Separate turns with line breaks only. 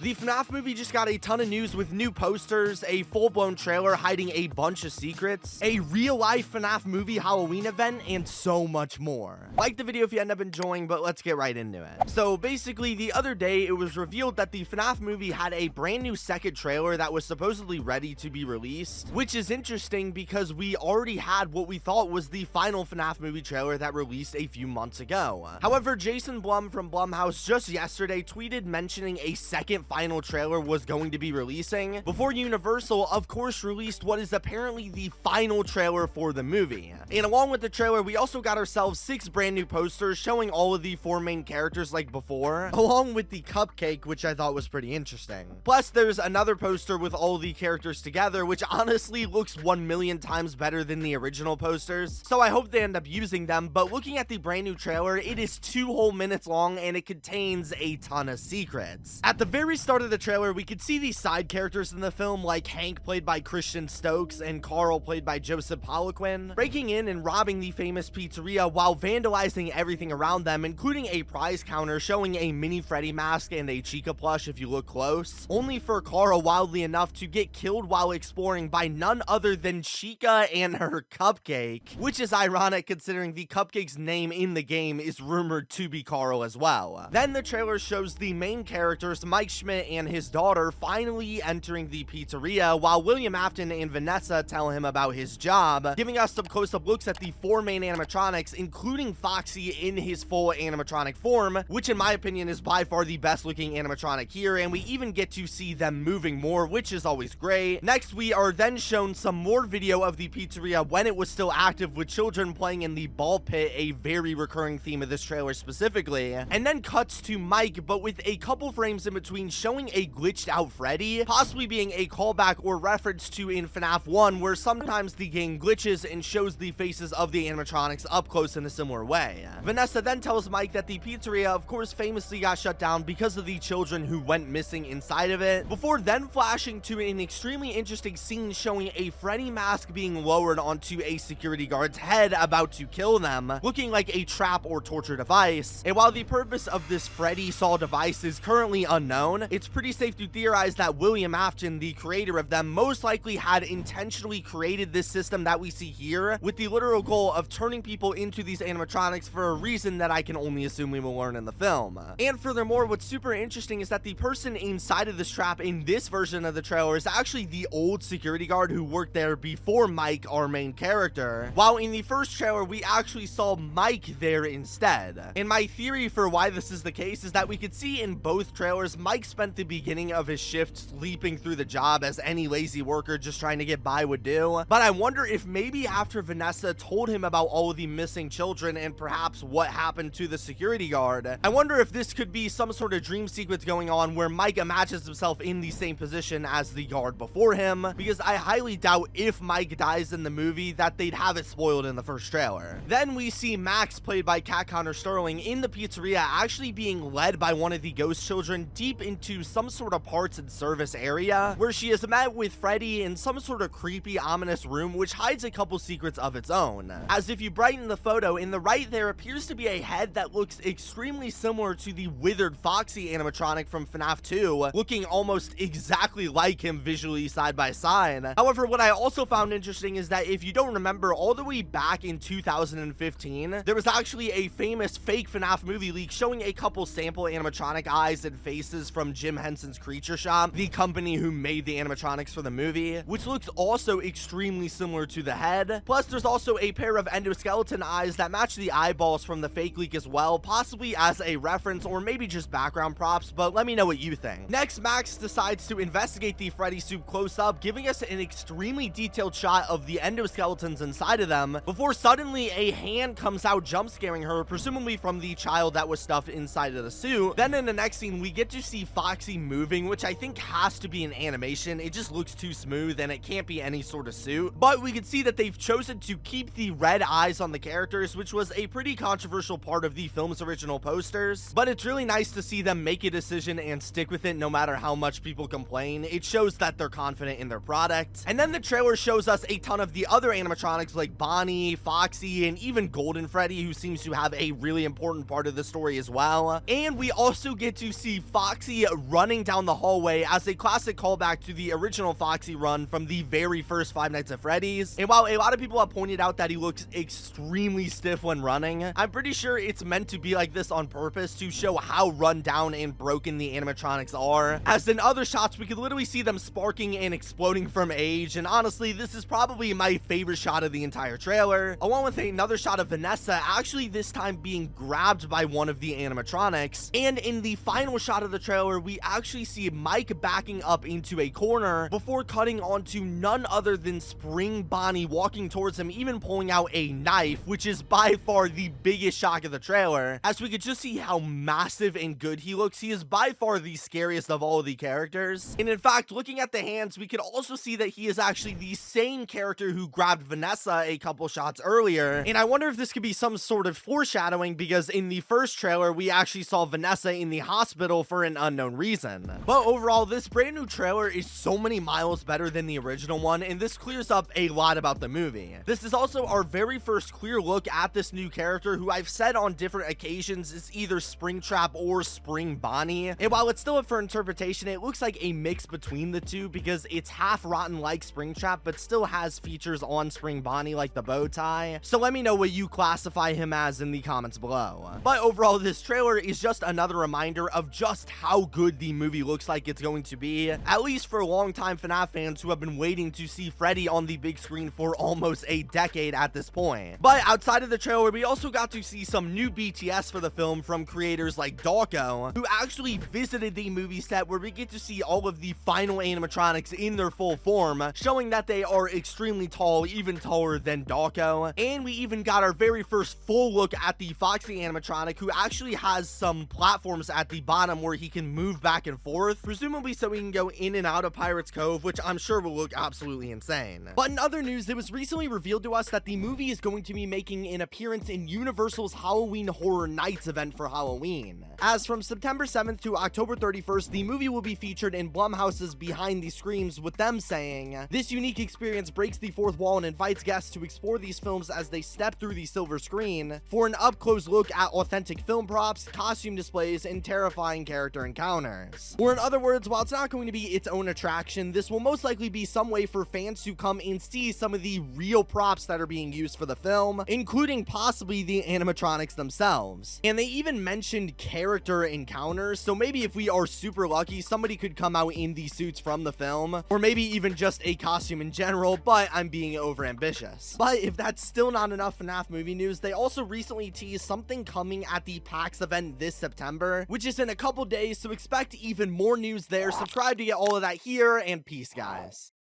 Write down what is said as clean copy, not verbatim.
The FNAF movie just got a ton of news with new posters, a full-blown trailer hiding a bunch of secrets, a real-life FNAF movie Halloween event, and so much more. Like the video if you end up enjoying, but let's get right into it. So basically, the other day, it was revealed that the FNAF movie had a brand new second trailer that was supposedly ready to be released, which is interesting because we already had what we thought was the final FNAF movie trailer that released a few months ago. However, Jason Blum from Blumhouse just yesterday tweeted mentioning a second final trailer was going to be releasing before Universal, of course, released what is apparently the final trailer for the movie. And along with the trailer, we also got ourselves 6 brand new posters showing all of the 4 main characters like before, along with the cupcake, which I thought was pretty interesting. Plus, there's another poster with all the characters together, which honestly looks 1,000,000 times better than the original posters, so I hope they end up using them. But looking at the brand new trailer, it is 2 whole minutes long and it contains a ton of secrets. At the very start of the trailer, we could see the side characters in the film, like Hank played by Christian Stokes and Carl played by Joseph Poliquin, breaking in and robbing the famous pizzeria while vandalizing everything around them, including a prize counter showing a mini Freddy mask and a Chica plush if you look close, only for Carl, wildly enough, to get killed while exploring by none other than Chica and her cupcake, which is ironic considering the cupcake's name in the game is rumored to be Carl as well. Then the trailer shows the main characters, Mike Schmidt and his daughter, finally entering the pizzeria while William Afton and Vanessa tell him about his job, giving us some close-up looks at the 4 main animatronics, including Foxy in his full animatronic form, which in my opinion is by far the best looking animatronic here, and we even get to see them moving more, which is always great. Next, we are then shown some more video of the pizzeria when it was still active, with children playing in the ball pit, a very recurring theme of this trailer specifically, and then cuts to Mike, but with a couple frames in between showing a glitched out Freddy, possibly being a callback or reference to in FNAF 1, where sometimes the game glitches and shows the faces of the animatronics up close in a similar way. Vanessa then tells Mike that the pizzeria, of course, famously got shut down because of the children who went missing inside of it, before then flashing to an extremely interesting scene showing a Freddy mask being lowered onto a security guard's head about to kill them, looking like a trap or torture device. And while the purpose of this Freddy Saw device is currently unknown, it's pretty safe to theorize that William Afton, the creator of them, most likely had intentionally created this system that we see here with the literal goal of turning people into these animatronics for a reason that I can only assume we will learn in the film. And furthermore, what's super interesting is that the person inside of this trap in this version of the trailer is actually the old security guard who worked there before Mike, our main character, while in the first trailer we actually saw Mike there instead. And my theory for why this is the case is that we could see in both trailers Mike spent the beginning of his shift sleeping through the job as any lazy worker just trying to get by would do, but I wonder if maybe after Vanessa told him about all of the missing children and perhaps what happened to the security guard, I wonder if this could be some sort of dream sequence going on where Mike imagines himself in the same position as the guard before him, because I highly doubt if Mike dies in the movie that they'd have it spoiled in the first trailer. Then we see Max, played by Cat Connor Sterling, in the pizzeria actually being led by one of the ghost children deep into some sort of parts and service area where she is met with Freddy in some sort of creepy, ominous room which hides a couple secrets of its own. As if you brighten the photo, in the right there appears to be a head that looks extremely similar to the withered Foxy animatronic from FNAF 2, looking almost exactly like him visually side by side. However, what I also found interesting is that if you don't remember, all the way back in 2015, there was actually a famous fake FNAF movie leak showing a couple sample animatronic eyes and faces from Jim Henson's Creature Shop, the company who made the animatronics for the movie, which looks also extremely similar to the head. Plus, there's also a pair of endoskeleton eyes that match the eyeballs from the fake leak as well, possibly as a reference or maybe just background props, but let me know what you think. Next, Max decides to investigate the Freddy soup close up, giving us an extremely detailed shot of the endoskeletons inside of them, before suddenly a hand comes out jump scaring her, presumably from the child that was stuffed inside of the suit. Then in the next scene, we get to see Foxy moving, which I think has to be an animation. It just looks too smooth and it can't be any sort of suit, but we can see that they've chosen to keep the red eyes on the characters, which was a pretty controversial part of the film's original posters, but it's really nice to see them make a decision and stick with it no matter how much people complain. It shows that they're confident in their product. And then the trailer shows us a ton of the other animatronics like Bonnie, Foxy, and even Golden Freddy, who seems to have a really important part of the story as well. And we also get to see Foxy running down the hallway as a classic callback to the original Foxy run from the very first Five Nights at Freddy's. And while a lot of people have pointed out that he looks extremely stiff when running, I'm pretty sure it's meant to be like this on purpose to show how run down and broken the animatronics are, as in other shots we could literally see them sparking and exploding from age. And honestly, this is probably my favorite shot of the entire trailer, along with another shot of Vanessa actually this time being grabbed by one of the animatronics. And in the final shot of the trailer, we actually see Mike backing up into a corner before cutting onto none other than Spring Bonnie walking towards him, even pulling out a knife, which is by far the biggest shock of the trailer, as we could just see how massive and good he looks. He is by far the scariest of all of the characters. And in fact, looking at the hands, we could also see that he is actually the same character who grabbed Vanessa a couple shots earlier. And I wonder if this could be some sort of foreshadowing, because in the first trailer, we actually saw Vanessa in the hospital for an unknown reason. But overall, this brand new trailer is so many miles better than the original one, and this clears up a lot about the movie. This is also our very first clear look at this new character, who I've said on different occasions is either Springtrap or Spring Bonnie. And while it's still up for interpretation, it looks like a mix between the two, because it's half rotten like Springtrap, but still has features on Spring Bonnie like the bow tie. So let me know what you classify him as in the comments below. But overall, this trailer is just another reminder of just how good the movie looks like it's going to be, at least for longtime FNAF fans who have been waiting to see Freddy on the big screen for almost a decade at this point. But outside of the trailer, we also got to see some new BTS for the film from creators like Dawko, who actually visited the movie set, where we get to see all of the final animatronics in their full form, showing that they are extremely tall, even taller than Dawko. And we even got our very first full look at the Foxy animatronic, who actually has some platforms at the bottom where he can move back and forth, presumably so he can go in and out of Pirates Cove, which I'm sure will look absolutely insane. But in other news, it was recently revealed to us that the movie is going to be making an appearance in Universal's Halloween Horror Nights event for Halloween. As from September 7th to October 31st, the movie will be featured in Blumhouse's Behind the Screams, with them saying, "This unique experience breaks the fourth wall and invites guests to explore these films as they step through the silver screen for an up-close look at authentic film props, costume displays, and terrifying character encounters." Or in other words, while it's not going to be its own attraction, this will most likely be some way for fans to come and see some of the real props that are being used for the film, including possibly the animatronics themselves. And they even mentioned character encounters, so maybe if we are super lucky, somebody could come out in the suits from the film, or maybe even just a costume in general, but I'm being overambitious. But if that's still not enough FNAF movie news, they also recently teased something coming at the PAX event this September, which is in a couple days, so expect even more news there. Subscribe to get all of that here, and peace, guys.